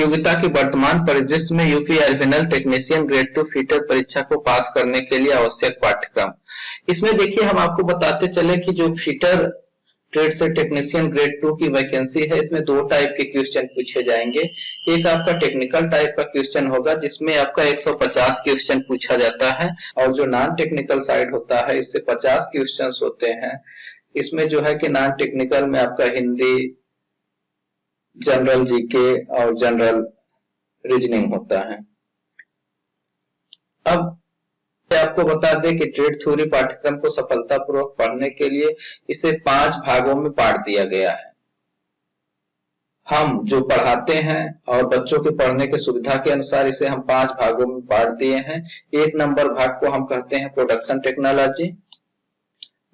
प्रतियोगिता के वर्तमान परिदृश्य में यूपी अर्विनल टेक्नीशियन ग्रेड 2 फीटर परीक्षा को पास करने के लिए आवश्यक पाठ्यक्रम। इसमें देखिए हम आपको बताते चले कि जो फीटर ट्रेड से टेक्नीशियन ग्रेड 2 की वैकेंसी है, इसमें दो टाइप के क्वेश्चन पूछे जाएंगे। एक आपका टेक्निकल टाइप का क्वेश्चन होगा जिसमें आपका 150 क्वेश्चन पूछा जाता है, और जो नॉन टेक्निकल साइड होता है इससे 50 क्वेश्चन होते हैं। इसमें जो है कि नॉन टेक्निकल में आपका हिंदी, जनरल जीके और जनरल रीजनिंग होता है। अब आपको बता दें कि ट्रेड थ्योरी पाठ्यक्रम को सफलतापूर्वक पढ़ने के लिए इसे 5 भागों में बांट दिया गया है। हम जो पढ़ाते हैं और बच्चों के पढ़ने की सुविधा के अनुसार इसे हम 5 भागों में बांट दिए हैं। 1 नंबर भाग को हम कहते हैं प्रोडक्शन टेक्नोलॉजी,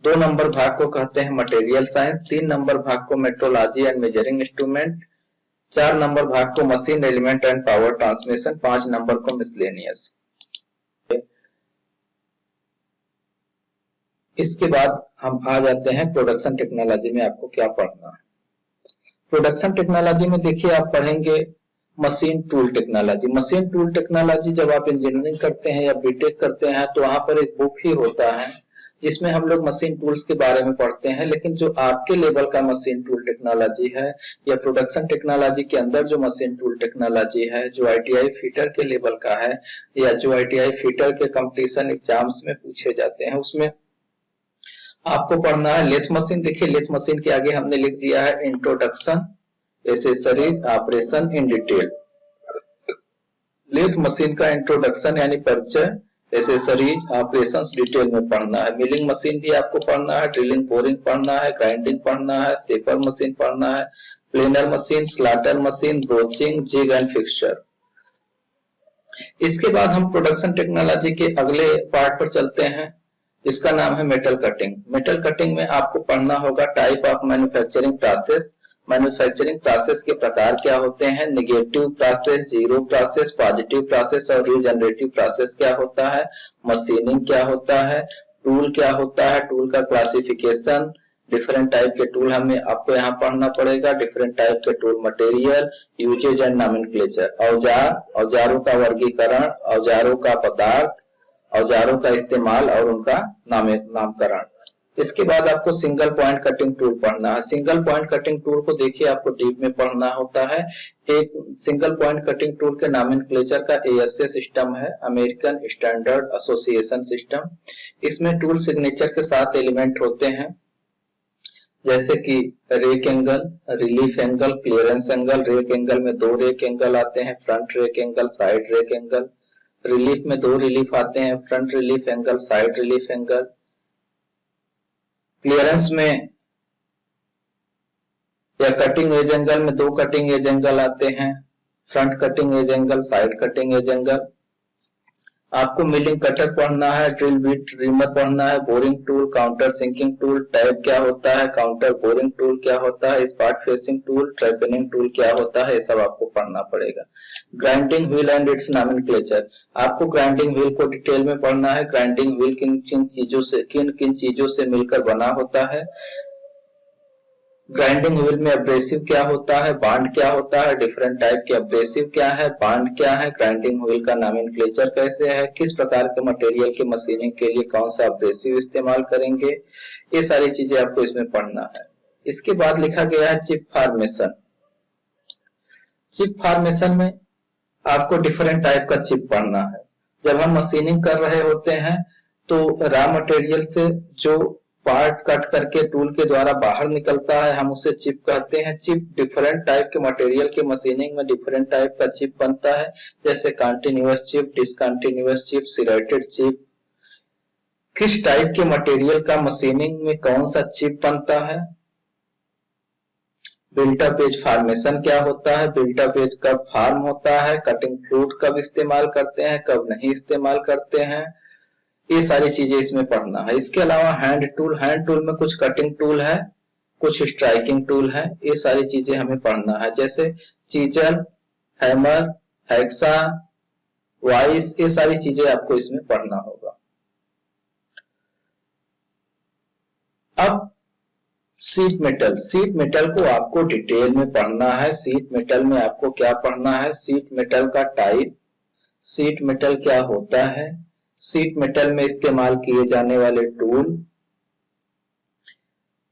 2 नंबर भाग को कहते हैं मटेरियल साइंस, 3 नंबर भाग को metrology and measuring instrument, 4 number भाग को machine element and power transmission, 5 number को मिसलेनियस। इसके बाद हम आ जाते हैं प्रोडक्शन टेक्नोलॉजी में आपको क्या पढ़ना है। प्रोडक्शन टेक्नोलॉजी में देखिए आप पढ़ेंगे machine tool technology. Machine tool technology जब आप इंजीनियरिंग करते हैं या बीटेक करते हैं तो वहां पर एक बुक ही होता है जिसमें हम लोग मशीन टूल्स के बारे में पढ़ते हैं। लेकिन जो आपके लेवल का मशीन टूल टेक्नोलॉजी है या प्रोडक्शन टेक्नोलॉजी के अंदर जो मशीन टूल टेक्नोलॉजी है, जो आईटीआई फीटर के लेवल का है या जो आईटीआई फीटर के कंपटीशन एग्जाम्स में पूछे जाते हैं, उसमें आपको पढ़ना है लेथ मशीन। देखिए लेथ मशीन के आगे हमने लिख दिया है introduction, accessories, operation in detail. Lathe machine का इंट्रोडक्शन यानी परिचय, एसेसरीज, ऑपरेशंस डिटेल में पढ़ना है। मिलिंग मशीन भी आपको पढ़ना है, ड्रिलिंग, बोरिंग पढ़ना है, ग्राइंडिंग पढ़ना है, शेपर मशीन पढ़ना है, planer machine, slotter machine, broaching, jig and fixture. इसके बाद हम प्रोडक्शन टेक्नोलॉजी के अगले पार्ट पर चलते हैं, इसका नाम है मेटल कटिंग। मेटल कटिंग में आपको पढ़ना होगा type of manufacturing process. Manufacturing process के प्रकार क्या होते हैं, negative process, zero process, positive process और रीजनरेटिव प्रोसेस क्या होता है, मशीनिंग क्या होता है, टूल क्या होता है, टूल का क्लासिफिकेशन, डिफरेंट टाइप के टूल हमें आपको यहाँ पढ़ना पड़ेगा, डिफरेंट टाइप के tool, material, usage and nomenclature, औजार, औजारों का वर्गीकरण, औजारों का पदार्थ, औजारों का इस्तेमाल और उनका नामकरण। इसके बाद आपको सिंगल पॉइंट कटिंग टूल पढ़ना है। सिंगल पॉइंट कटिंग टूल को देखिए आपको डीप में पढ़ना होता है। एक सिंगल पॉइंट कटिंग टूल के नॉमेनक्लेचर का ASA सिस्टम है, अमेरिकन स्टैंडर्ड एसोसिएशन सिस्टम। इसमें टूल सिग्नेचर के 7 एलिमेंट होते हैं, जैसे कि rake angle, relief angle, clearance angle. Rake angle में 2 रेक एंगल आते हैं, front rake angle, side rake angle. Relief में 2 रिलीफ आते हैं, front relief angle, side relief angle. Clearance में या कटिंग एज एंगल में 2 कटिंग एज एंगल आते हैं, front cutting edge angle, side cutting edge angle. आपको मिलिंग कटर पढ़ना है, ड्रिल बिट रिमर पढ़ना है, boring tool, counter sinking tool, tab क्या होता है, काउंटर बोरिंग टूल क्या होता है, spot facing tool, trepanning tool क्या होता है, ये सब आपको पढ़ना पड़ेगा। Grinding wheel and its nomenclature, आपको ग्राइंडिंग व्हील को डिटेल में पढ़ना है। ग्राइंडिंग व्हील किन किन चीजों से मिलकर बना होता है, ग्राइंडिंग व्हील में एब्रेसिव क्या होता है, बांड क्या होता है, डिफरेंट टाइप के एब्रेसिव क्या है, बांड क्या है, ग्राइंडिंग व्हील का नॉमेनक्लेचर कैसे है, किस प्रकार के मटेरियल के मशीनिंग के लिए कौन सा एब्रेसिव इस्तेमाल करेंगे, ये सारी चीजें आपको इसमें पढ़ना है। इसके बाद लिखा गया है चिप फॉर्मेशन। चिप फॉर्मेशन में आपको डिफरेंट टाइप का चिप पढ़ना है। जब हम मशीनिंग कर रहे होते हैं तो रॉ मटेरियल से जो पार्ट कट करके टूल के द्वारा बाहर निकलता है हम उसे चिप कहते हैं। चिप डिफरेंट टाइप के मटेरियल के मशीनिंग में डिफरेंट टाइप का चिप बनता है, जैसे continuous chip, discontinuous chip, serrated chip. किस टाइप के मटेरियल का मशीनिंग में कौन सा चिप बनता है, बिल्ट अप एज फॉर्मेशन क्या होता है, बिल्ट अप एज कब फॉर्म होता है, कटिंग फ्लूइड कब इस्तेमाल करते हैं, कब नहीं इस्तेमाल करते हैं, ये सारी चीजें इसमें पढ़ना है। इसके अलावा हैंड टूल में कुछ कटिंग टूल है, कुछ स्ट्राइकिंग टूल है, ये सारी चीजें हमें पढ़ना है, जैसे चीजल, हैमर, हैक्सा, वाइस, ये सारी चीजें आपको इसमें पढ़ना होगा। अब शीट मेटल को आपको डिटेल में पढ़ना है। शीट मेटल में आपको क्या पढ़ना है? शीट मेटल का टाइप, शीट मेटल क्या होता है, शीट मेटल में इस्तेमाल किए जाने वाले टूल,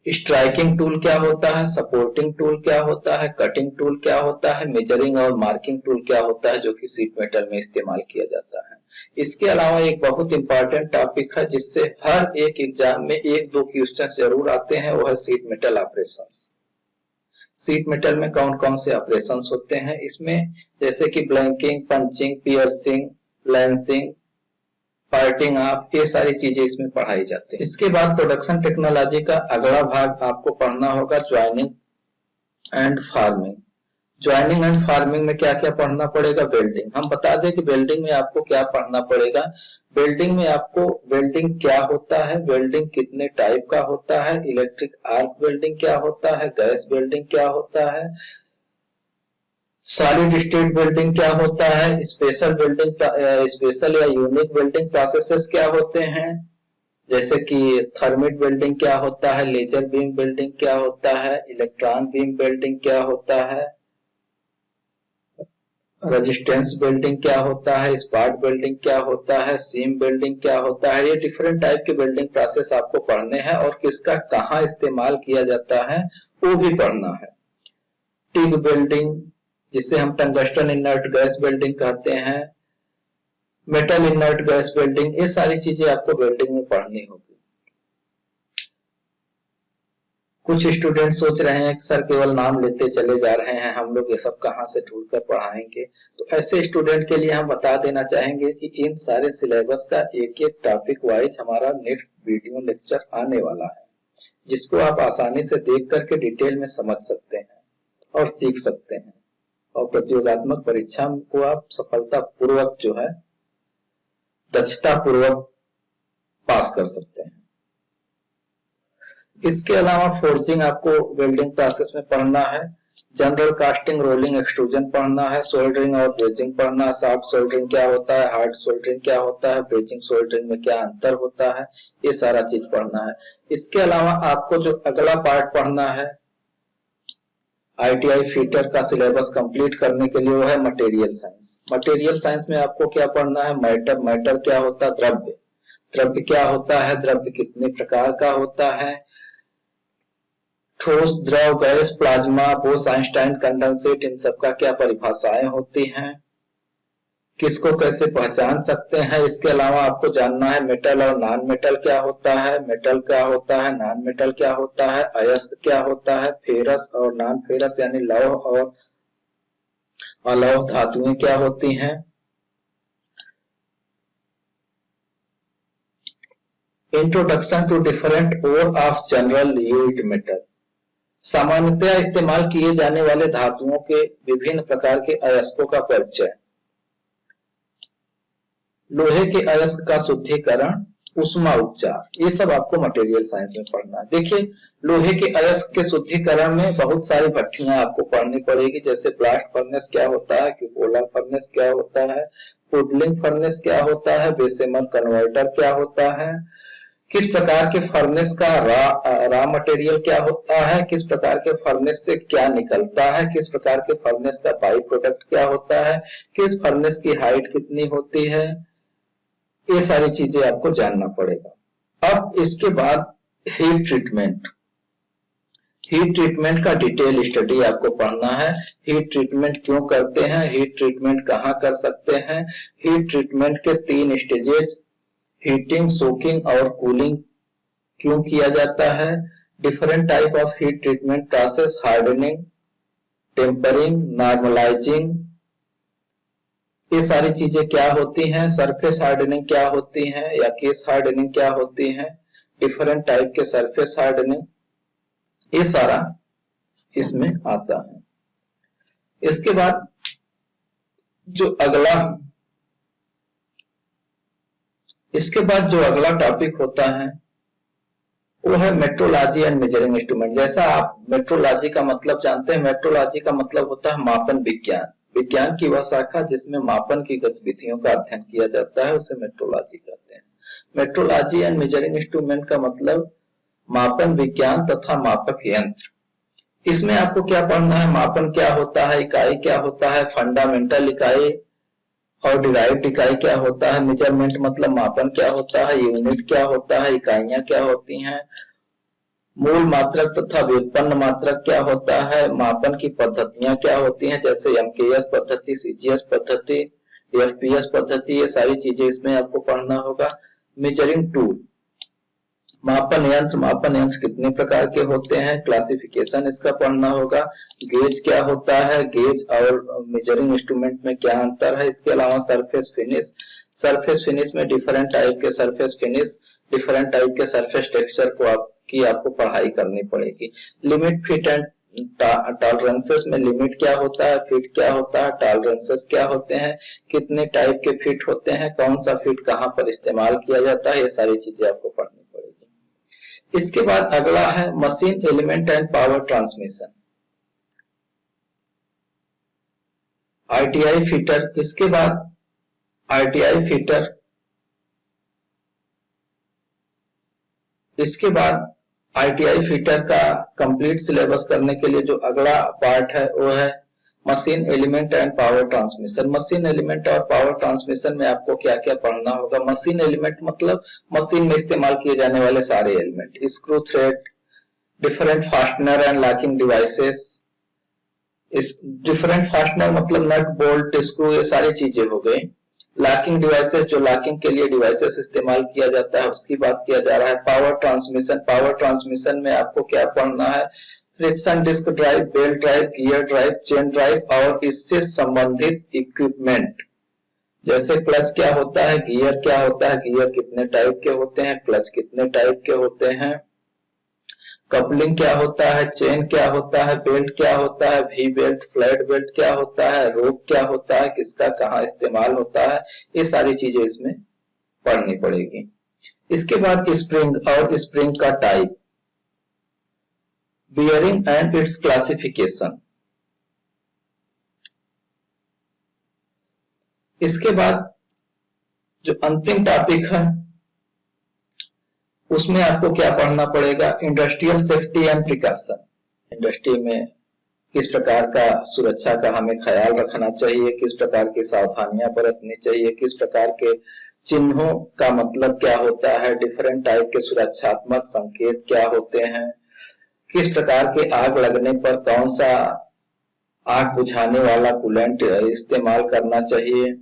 स्ट्राइकिंग टूल क्या होता है, सपोर्टिंग टूल क्या होता है, कटिंग टूल क्या होता है, मेजरिंग और मार्किंग टूल क्या होता है, जो कि शीट मेटल में इस्तेमाल किया जाता है। इसके अलावा एक बहुत इंपॉर्टेंट टॉपिक है जिससे हर एक एग्जाम में एक दो क्वेश्चन जरूर आते हैं, वो है sheet metal operations. Sheet metal में कौन कौन से ऑपरेशंस होते हैं? इसमें जैसे कि blanking, punching, piercing, lancing, parting off, ये सारी चीजें इसमें पढ़ाई जाती है। इसके बाद प्रोडक्शन टेक्नोलॉजी का अगला भाग आपको पढ़ना होगा joining and farming. Joining and farming में क्या क्या पढ़ना पड़ेगा? वेल्डिंग। हम बता दें कि वेल्डिंग में आपको क्या पढ़ना पड़ेगा। वेल्डिंग में आपको वेल्डिंग क्या होता है, वेल्डिंग कितने टाइप का होता है, इलेक्ट्रिक आर्क वेल्डिंग क्या होता है, गैस वेल्डिंग क्या होता है, सॉलिड स्टेट वेल्डिंग क्या होता है, स्पेशल वेल्डिंग, स्पेशल या यूनिक वेल्डिंग प्रोसेसेस क्या होते हैं, जैसे कि थर्मिट वेल्डिंग क्या होता है, लेजर बीम वेल्डिंग क्या होता है, इलेक्ट्रॉन बीम वेल्डिंग क्या होता है, रेजिस्टेंस वेल्डिंग क्या होता है, स्पॉट वेल्डिंग क्या होता है, सीम वेल्डिंग क्या होता है। ये डिफरेंट टाइप के वेल्डिंग प्रोसेस आपको पढ़ने हैं और किसका कहाँ इस्तेमाल किया जाता है वो भी पढ़ना है। टिग वेल्डिंग, जिसे हम टंगस्टन इनर्ट गैस वेल्डिंग कहते हैं, मेटल इनर्ट गैस वेल्डिंग, ये सारी चीजें आपको वेल्डिंग में पढ़नी होगी। कुछ स्टूडेंट सोच रहे हैं कि सर केवल नाम लेते चले जा रहे हैं, हम लोग ये सब कहाँ से ढूंढ कर पढ़ाएंगे। तो ऐसे स्टूडेंट के लिए हम बता देना चाहेंगे कि इन सारे सिलेबस का एक एक टॉपिक वाइज हमारा नेक्स्ट वीडियो लेक्चर आने वाला है, जिसको आप आसानी से देख करके डिटेल में समझ सकते हैं और सीख सकते हैं और प्रतियोगात्मक परीक्षा को आप सफलता पूर्वक जो है दक्षता पूर्वक पास कर सकते हैं। इसके अलावा फोर्जिंग आपको वेल्डिंग प्रोसेस में पढ़ना है, जनरल कास्टिंग, रोलिंग, एक्सट्रूजन पढ़ना है, सोल्डरिंग और ब्रेजिंग पढ़ना है, सॉफ्ट सोल्डरिंग क्या होता है, हार्ड सोल्डरिंग क्या होता है, ब्रेजिंग सोल्डरिंग में क्या अंतर होता है, ये सारा चीज पढ़ना है। इसके अलावा आपको जो अगला पार्ट पढ़ना है ITI फीटर का सिलेबस कंप्लीट करने के लिए, वो है मटेरियल साइंस। मटेरियल साइंस में आपको क्या पढ़ना है? मैटर, मैटर क्या होता है, द्रव्य, द्रव्य क्या होता है, द्रव्य कितने प्रकार का होता है, ठोस, द्रव, गैस, प्लाज्मा, बोस, आइंस्टाइन, कंडेंसेट, इन सब का क्या परिभाषाएं होती हैं, किसको कैसे पहचान सकते हैं। इसके अलावा आपको जानना है मेटल और नॉन मेटल क्या होता है, मेटल क्या होता है, नॉन मेटल क्या होता है, अयस्क क्या होता है, फेरस और नॉन फेरस यानी लौह और अलौह धातुएं क्या होती हैं। Introduction to different ore of general used metal, सामान्यतः इस्तेमाल किए जाने वाले धातुओं के विभिन्न प्रकार के अयस्कों का परिचय, लोहे के अयस्क का शुद्धिकरण, उष्मा उपचार, ये सब आपको मटेरियल साइंस में पढ़ना है। देखिए लोहे के अयस्क के शुद्धिकरण में बहुत सारी भट्टियां आपको पढ़नी पड़ेगी, जैसे ब्लास्ट फर्नेस क्या होता है, क्यूपोला फर्नेस क्या होता है, पुडलिंग फर्नेस क्या होता है, बेसेमर कन्वर्टर क्या होता है, किस प्रकार के फर्नेस का रॉ मटेरियल क्या होता है, किस प्रकार के फर्नेस से क्या निकलता है, किस प्रकार के फर्नेस का बाई प्रोडक्ट क्या होता है, किस फर्नेस की हाइट कितनी होती है, ये सारी चीजें आपको जानना पड़ेगा। अब इसके बाद हीट ट्रीटमेंट, हीट ट्रीटमेंट का डिटेल स्टडी आपको पढ़ना है। हीट ट्रीटमेंट क्यों करते हैं, हीट ट्रीटमेंट कहाँ कर सकते हैं, हीट ट्रीटमेंट के 3 स्टेजेज, हीटिंग, सोकिंग और कूलिंग क्यों किया जाता है, different type of heat treatment process, hardening, tempering, normalising, ये सारी चीजें क्या होती हैं, सरफेस हार्डनिंग क्या होती है या केस हार्डनिंग क्या होती है, डिफरेंट टाइप के सरफेस हार्डनिंग, ये सारा इसमें आता है। इसके बाद जो अगला टॉपिक होता है वो है मेट्रोलॉजी एंड मेजरिंग इंस्ट्रूमेंट। जैसा आप मेट्रोलॉजी का मतलब जानते हैं, मेट्रोलॉजी का मतलब होता है मापन विज्ञान, विज्ञान की वह शाखा जिसमें मापन की गतिविधियों का अध्ययन किया जाता है, उसे मेट्रोलॉजी कहते हैं। मेट्रोलॉजी एंड मेजरिंग इंस्ट्रूमेंट का मतलब मापन विज्ञान तथा मापक यंत्र। इसमें आपको क्या पढ़ना है, मापन क्या होता है, इकाई क्या होता है, फंडामेंटल इकाई और डिराइव्ड इकाई क्या होता है, मेजरमेंट मतलब मापन क्या होता है, यूनिट क्या होता है, इकाइयां क्या होती हैं, मूल मात्रक तथा व्युत्पन्न मात्रक क्या होता है, मापन की पद्धतियां क्या होती हैं जैसे एमकेएस पद्धति, सीजीएस पद्धति, एफपीएस पद्धति, ये सारी चीजें इसमें आपको पढ़ना होगा। मेजरिंग टूल, मापन यंत्र कितने प्रकार के होते हैं, क्लासिफिकेशन इसका पढ़ना होगा। गेज क्या होता है, गेज और मेजरिंग इंस्ट्रूमेंट में क्या अंतर है। इसके अलावा सरफेस फिनिश में डिफरेंट टाइप के सरफेस फिनिश, डिफरेंट टाइप के सरफेस टेक्सचर को आपको पढ़ाई करनी पड़ेगी। लिमिट, फिट एंड टॉलरेंसेस में लिमिट क्या होता है, फिट क्या होता है, टॉलरेंसेस क्या होते हैं, कितने टाइप के फिट होते हैं, कौन सा फिट कहां पर इस्तेमाल किया जाता है, ये सारी चीजें आपको पढ़नी पड़ेगी। इसके बाद अगला है machine element and power transmission, RTI fitter. इसके बाद आरटीआई फीटर, इसके बाद आईटीआई फीटर का कंप्लीट सिलेबस करने के लिए जो अगला पार्ट है वो है machine element and power transmission. Machine element और पावर ट्रांसमिशन में आपको क्या क्या पढ़ना होगा। मशीन एलिमेंट मतलब मशीन में इस्तेमाल किए जाने वाले सारे element, screw thread, different fastener and locking devices. इस डिफरेंट फास्टनर मतलब नट बोल्ट स्क्रू, ये सारी चीजें हो गई। लॉकिंग डिवाइसेस, जो लॉकिंग के लिए डिवाइसेस इस्तेमाल किया जाता है उसकी बात किया जा रहा है। पावर ट्रांसमिशन में आपको क्या पढ़ना है, friction disk drive, belt drive, gear drive, chain drive और इससे संबंधित इक्विपमेंट। जैसे क्लच क्या होता है, गियर क्या होता है, गियर कितने टाइप के होते हैं, क्लच कितने टाइप के होते हैं, कपलिंग क्या होता है, चेन क्या होता है, बेल्ट क्या होता है, वी बेल्ट, फ्लैट बेल्ट क्या होता है, रोप क्या होता है, किसका कहाँ इस्तेमाल होता है, ये सारी चीजें इसमें पढ़नी पड़ेगी। इसके बाद स्प्रिंग और स्प्रिंग का type, bearing and it's classification. इसके बाद जो अंतिम टॉपिक है उसमें आपको क्या पढ़ना पड़ेगा, industrial safety and precaution. Industry में किस प्रकार का सुरक्षा का हमें ख्याल रखना चाहिए, किस प्रकार की सावधानियां बरतनी चाहिए, किस प्रकार के चिन्हों का मतलब क्या होता है, डिफरेंट टाइप के सुरक्षात्मक संकेत क्या होते हैं, किस प्रकार के आग लगने पर कौन सा आग बुझाने वाला कूलेंट इस्तेमाल करना चाहिए,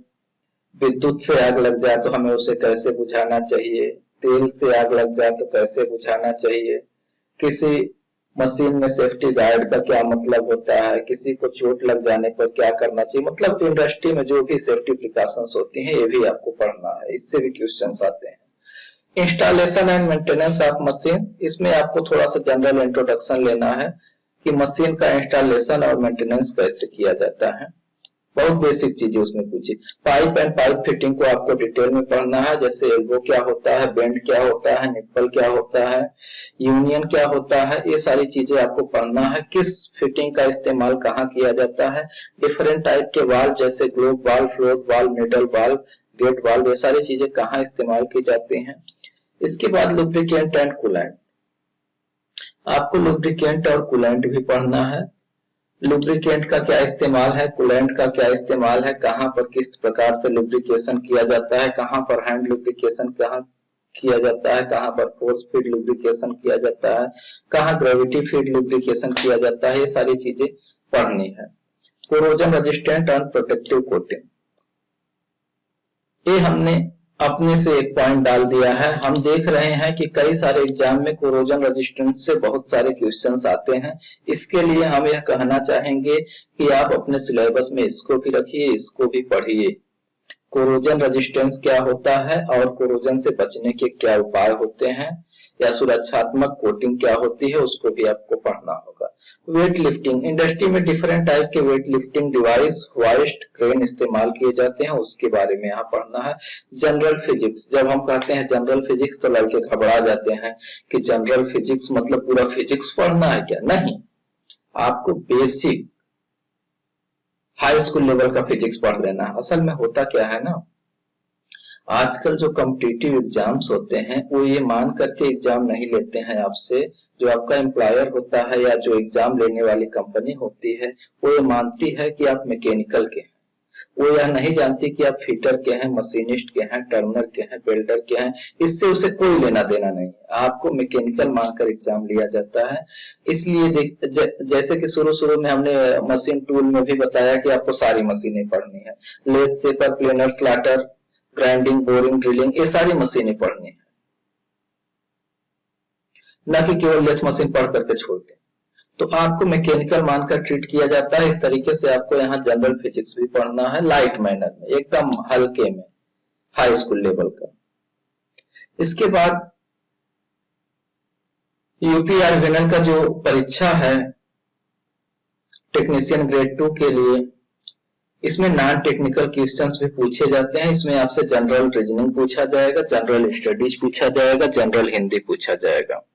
विद्युत से आग लग जाए तो हमें उसे कैसे बुझाना चाहिए, तेल से आग लग जाए तो कैसे बुझाना चाहिए, किसी मशीन में सेफ्टी गार्ड का क्या मतलब होता है, किसी को चोट लग जाने पर क्या करना चाहिए। मतलब इंडस्ट्री में जो भी सेफ्टी प्रिकॉशंस होती हैं ये भी आपको पढ़ना है, इससे भी क्वेश्चंस आते हैं। Installation and maintenance of machine, इसमें आपको थोड़ा सा जनरल इंट्रोडक्शन लेना है कि मशीन का इंस्टॉलेशन और मेंटेनेंस कैसे किया जाता है, बहुत बेसिक चीजें उसमें पूछी। पाइप एंड पाइप फिटिंग को आपको डिटेल में पढ़ना है, जैसे एल्बो क्या होता है, बेंड क्या होता है, निप्पल क्या होता है, यूनियन क्या होता है, ये सारी चीजें आपको पढ़ना है। किस फिटिंग का इस्तेमाल कहाँ किया जाता है, डिफरेंट टाइप के वाल्व जैसे globe valve, float valve, needle valve, gate valve, ये सारी चीजें कहाँ इस्तेमाल की जाती हैं। इसके बाद लुब्रिकेंट एंड कूलेंट, आपको लुब्रिकेंट और कूलेंट भी पढ़ना है। लुब्रिकेंट का क्या इस्तेमाल है, कूलेंट का क्या इस्तेमाल है, कहां पर किस प्रकार से लुब्रिकेशन किया जाता है, कहां पर हैंड लुब्रिकेशन कहां किया जाता है, कहां पर फोर्स फीड लुब्रिकेशन किया जाता है, कहां ग्रेविटी फीड लुब्रिकेशन किया जाता है, ये सारी चीजें पढ़नी है। Corrosion resistant and protective coating, ये हमने अपने से एक पॉइंट डाल दिया है। हम देख रहे हैं कि कई सारे एग्जाम में कोरोजन रेजिस्टेंस से बहुत सारे क्वेश्चंस आते हैं, इसके लिए हम यह कहना चाहेंगे कि आप अपने सिलेबस में इसको भी रखिए, इसको भी पढ़िए। कोरोजन रेजिस्टेंस क्या होता है और कोरोजन से बचने के क्या उपाय होते हैं, या सुरक्षात्मक कोटिंग क्या होती है, उसको भी आपको पढ़ना होगा। वेट लिफ्टिंग, इंडस्ट्री में डिफरेंट टाइप के weight lifting device, hoist, crane इस्तेमाल किए जाते हैं, उसके बारे में यहाँ पढ़ना है। जनरल फिजिक्स, जब हम कहते हैं जनरल फिजिक्स तो लड़के घबरा जाते हैं कि जनरल फिजिक्स मतलब पूरा फिजिक्स पढ़ना है क्या, नहीं, आपको बेसिक हाई स्कूल लेवल का फिजिक्स पढ़ लेना है। असल में होता क्या है ना, आजकल जो कॉम्पिटिटिव एग्जाम्स होते हैं वो ये मान करके एग्जाम नहीं लेते हैं आपसे, जो आपका एम्प्लॉयर होता है या जो एग्जाम लेने वाली कंपनी होती है वो ये मानती है कि आप मैकेनिकल के हैं, वो यह नहीं जानती कि आप फिटर के हैं, मशीनिस्ट के हैं, टर्नर के हैं, वेल्डर के हैं। इससे उसे कोई लेना देना नहीं है, आपको मैकेनिकल मानकर एग्जाम लिया जाता है। इसलिए जैसे कि शुरू में हमने मशीन टूल में भी बताया कि आपको सारी मशीनें पढ़नी है, lathe, shaper, planer, slotter, grinding, boring, drilling, ये सारी मशीनें पढ़नी है, न कि केवल लेथ मशीन पढ़ करके छोड़ते। तो आपको मैकेनिकल मानकर ट्रीट किया जाता है। इस तरीके से आपको यहाँ जनरल फिजिक्स भी पढ़ना है लाइट मैनर में, एकदम हल्के में, हाई स्कूल लेवल का। इसके बाद यूपीआरवीएनएल का जो परीक्षा है टेक्नीशियन ग्रेड 2 के लिए, इसमें नॉन टेक्निकल क्वेश्चंस भी पूछे जाते हैं। इसमें आपसे जनरल रीजनिंग पूछा जाएगा, जनरल स्टडीज पूछा जाएगा, जनरल हिंदी पूछा जाएगा।